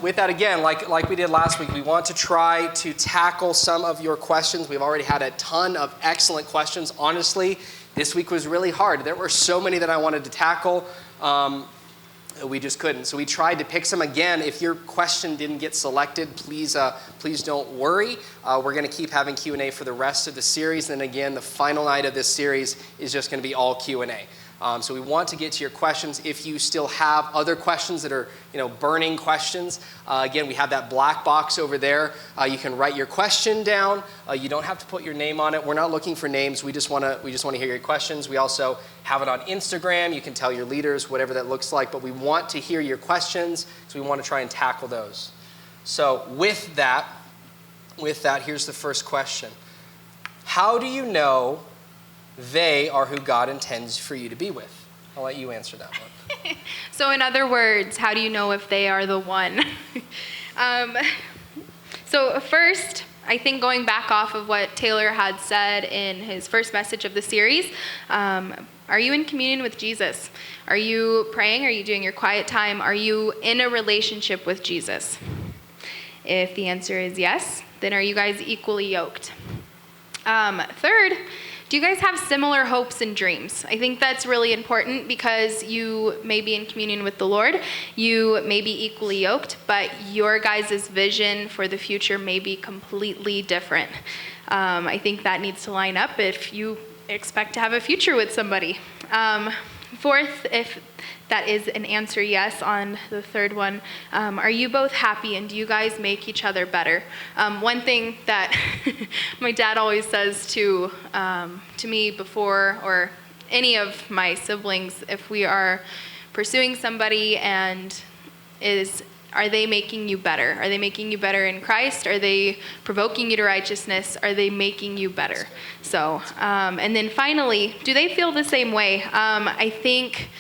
With that, again, like we did last week, we want to try to tackle some of your questions. We've already had a ton of excellent questions. Honestly, this week was really hard. There were so many that I wanted to tackle. We just couldn't. So we tried to pick some. Again, if your question didn't get selected, please don't worry. We're going to keep having Q&A for the rest of the series. And again, the final night of this series is just going to be all Q&A. So we want to get to your questions. If you still have other questions that are, burning questions, again, we have that black box over there. You can write your question down. You don't have to put your name on it. We're not looking for names. We just want to hear your questions. We also have it on Instagram. You can tell your leaders whatever that looks like. But we want to hear your questions, so we want to try and tackle those. So with that, here's the first question. How do you know they are who God intends for you to be with? I'll let you answer that one. So in other words, how do you know if they are the one? So first, I think going back off of what Taylor had said in his first message of the series, are you in communion with Jesus? Are you praying? Are you doing your quiet time? Are you in a relationship with Jesus? If the answer is yes, then are you guys equally yoked? Third, do you guys have similar hopes and dreams? I think that's really important because you may be in communion with the Lord, you may be equally yoked, but your guys' vision for the future may be completely different. I think that needs to line up if you expect to have a future with somebody. Fourth, if that is an answer yes on the third one, are you both happy and do you guys make each other better? One thing that my dad always says to me before, or any of my siblings, if we are pursuing somebody, and are they making you better? Are they making you better in Christ? Are they provoking you to righteousness? Are they making you better? So, and then finally, do they feel the same way? I think,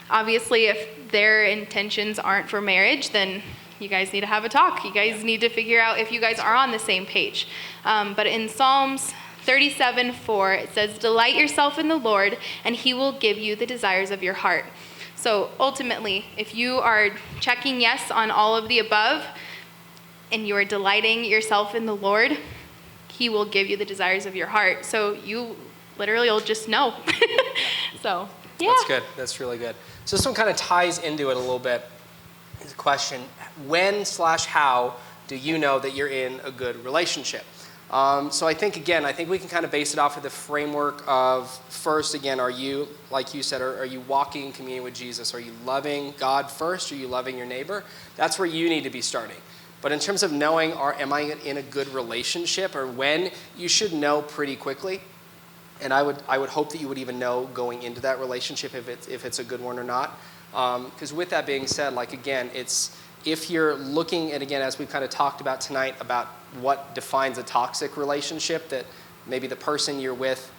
obviously, if their intentions aren't for marriage, then you guys need to have a talk. You guys need to figure out if you guys are on the same page. But in Psalms 37:4, it says, "Delight yourself in the Lord, and he will give you the desires of your heart." So ultimately, if you are checking yes on all of the above, and you are delighting yourself in the Lord, he will give you the desires of your heart. So you literally will just know. So, yeah. That's good. That's really good. So this one kind of ties into it a little bit. The question, when/how do you know that you're in a good relationship? So I think we can kind of base it off of the framework of, first, again, are you, like you said, are you walking in communion with Jesus? Are you loving God first? Are you loving your neighbor? That's where you need to be starting. But in terms of knowing, am I in a good relationship, or when, you should know pretty quickly. And I would hope that you would even know going into that relationship if it's a good one or not. Because with that being said, if you're looking at, again, as we've kind of talked about tonight, about what defines a toxic relationship, that maybe the person you're with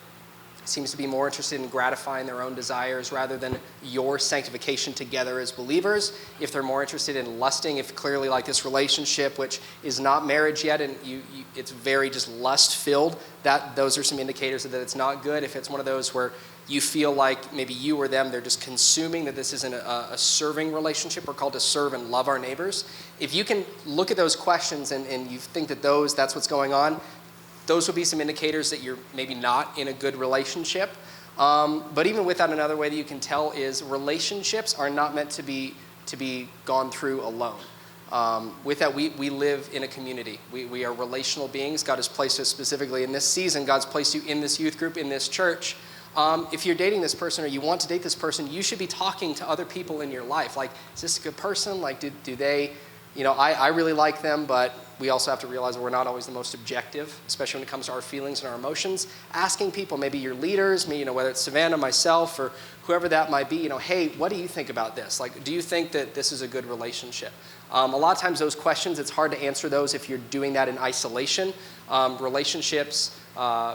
seems to be more interested in gratifying their own desires rather than your sanctification together as believers. If they're more interested in lusting, if clearly like this relationship, which is not marriage yet, and it's very just lust-filled, those are some indicators that it's not good. If it's one of those where you feel like maybe you or them, they're just consuming, that this isn't a serving relationship. We're called to serve and love our neighbors. If you can look at those questions and you think that that's what's going on, those would be some indicators that you're maybe not in a good relationship. But even with that, another way that you can tell is relationships are not meant to be gone through alone. With that, we live in a community. We are relational beings. God has placed us specifically in this season. God's placed you in this youth group, in this church. If you're dating this person or you want to date this person, you should be talking to other people in your life. Like, is this a good person? Like, do they, I really like them, but we also have to realize that we're not always the most objective, especially when it comes to our feelings and our emotions. Asking people, maybe your leaders, whether it's Savannah, myself, or whoever that might be, hey, what do you think about this? Like, do you think that this is a good relationship? A lot of times those questions, it's hard to answer those if you're doing that in isolation. Relationships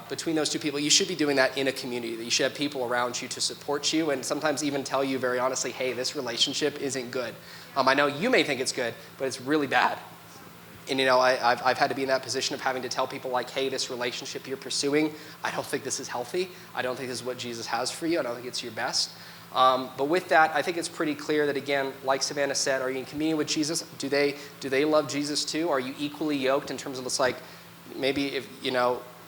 between those two people, you should be doing that in a community. You should have people around you to support you and sometimes even tell you very honestly, hey, this relationship isn't good. I know you may think it's good, but it's really bad. And I've had to be in that position of having to tell people like, hey, this relationship you're pursuing, I don't think this is healthy. I don't think this is what Jesus has for you. I don't think it's your best. But with that, I think it's pretty clear that, again, like Savannah said, are you in communion with Jesus? Do they love Jesus too? Are you equally yoked in terms of, it's like, maybe if,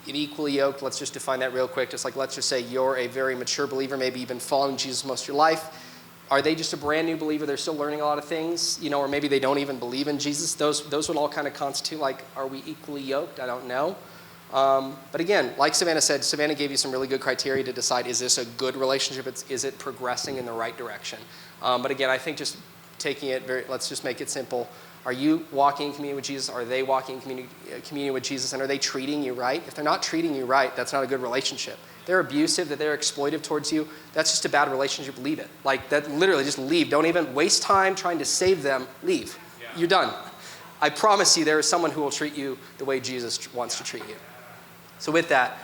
equally yoked, let's just define that real quick. Just like, let's just say you're a very mature believer. Maybe you've been following Jesus most of your life. Are they just a brand new believer? They're still learning a lot of things, or maybe they don't even believe in Jesus. Those would all kind of constitute, like, are we equally yoked? I don't know. But again, like Savannah said, Savannah gave you some really good criteria to decide, is this a good relationship? Is it progressing in the right direction? But again, I think just taking it let's just make it simple. Are you walking in communion with Jesus? Are they walking in communion with Jesus? And are they treating you right? If they're not treating you right, that's not a good relationship. They're abusive, that they're exploitive towards you, that's just a bad relationship. Leave it. Like, that, literally, just leave. Don't even waste time trying to save them. Leave. Yeah. You're done. I promise you there is someone who will treat you the way Jesus wants to treat you. So with that,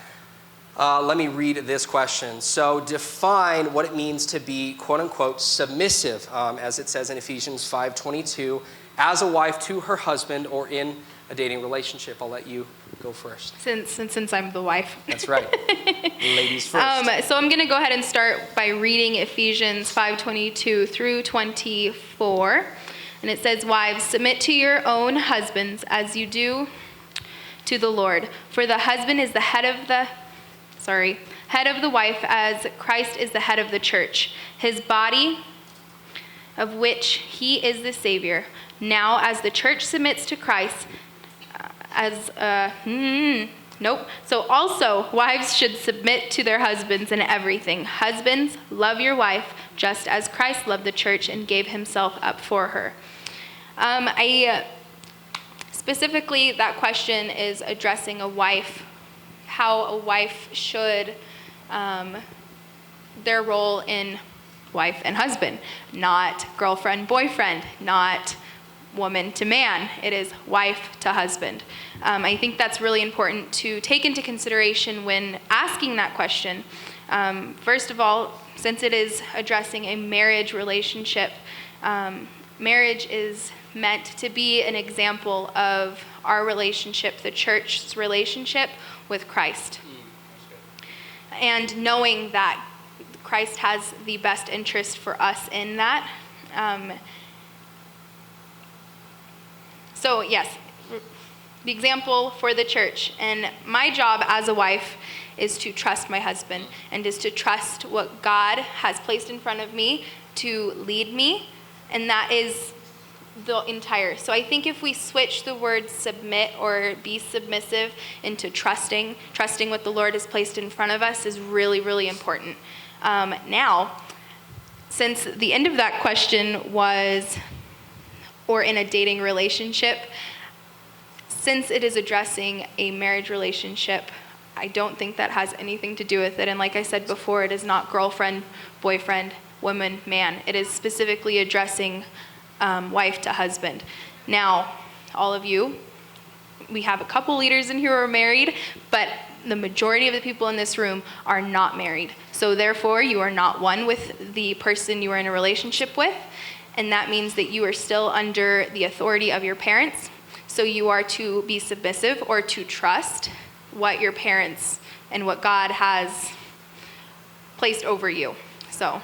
let me read this question. So define what it means to be, quote unquote, submissive, as it says in Ephesians 5:22, as a wife to her husband or in a dating relationship. I'll let you go first. Since I'm the wife. That's right. Ladies first. So I'm going to go ahead and start by reading Ephesians 5:22 through 24. And it says, "Wives, submit to your own husbands as you do to the Lord. For the husband is the head of the wife, as Christ is the head of the church, his body, of which he is the Savior. Now, as the church submits to Christ, So also, wives should submit to their husbands in everything. Husbands, love your wife, just as Christ loved the church and gave himself up for her." Specifically, that question is addressing a wife, how a wife should, their role in wife and husband, not girlfriend, boyfriend, not woman to man. It is wife to husband. I think that's really important to take into consideration when asking that question. First of all, since it is addressing a marriage relationship, marriage is meant to be an example of our relationship, the church's relationship with Christ. And knowing that Christ has the best interest for us in that. So yes, the example for the church. And my job as a wife is to trust my husband and is to trust what God has placed in front of me to lead me. And that is the entire. So I think if we switch the word submit or be submissive into trusting what the Lord has placed in front of us is really, really important. Now, since the end of that question was, or in a dating relationship, since it is addressing a marriage relationship, I don't think that has anything to do with it. And like I said before, it is not girlfriend, boyfriend, woman, man. It is specifically addressing wife to husband. Now, all of you, we have a couple leaders in here who are married, but the majority of the people in this room are not married. So therefore, you are not one with the person you are in a relationship with. And that means that you are still under the authority of your parents. So you are to be submissive or to trust what your parents and what God has placed over you. So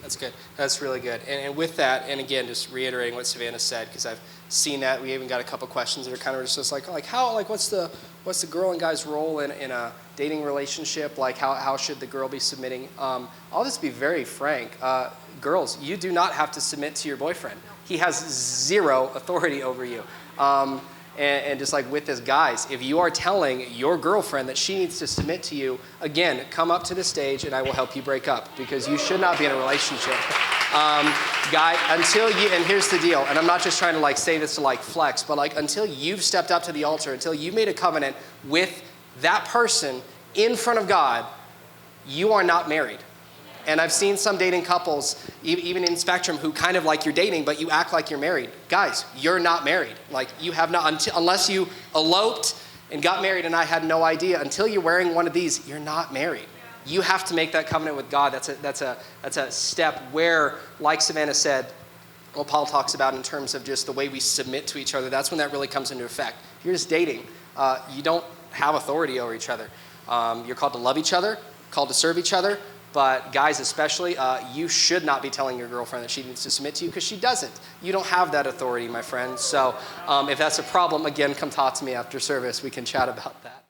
that's good. That's really good. And with that, and again, just reiterating what Savannah said, because I've seen that. We even got a couple questions that are kind of just like what's the girl and guy's role in a dating relationship? Like how should the girl be submitting? I'll just be very frank. Girls, you do not have to submit to your boyfriend. He has zero authority over you. And just like with this, guys, if you are telling your girlfriend that she needs to submit to you, again, come up to the stage and I will help you break up, because you should not be in a relationship. Guy, until you, and here's the deal, and I'm not just trying to like say this to like flex, but like until you've stepped up to the altar, until you made a covenant with that person in front of God, you are not married. And I've seen some dating couples, even in Spectrum, who kind of like you're dating, but you act like you're married. Guys, you're not married. Like you have not, unless you eloped and got married and I had no idea, until you're wearing one of these, you're not married. You have to make that covenant with God. That's a step where, like Savannah said, what Paul talks about in terms of just the way we submit to each other, that's when that really comes into effect. If you're just dating, you don't have authority over each other. You're called to love each other, called to serve each other, but guys especially, you should not be telling your girlfriend that she needs to submit to you because she doesn't. You don't have that authority, my friend. So if that's a problem, again, come talk to me after service. We can chat about that.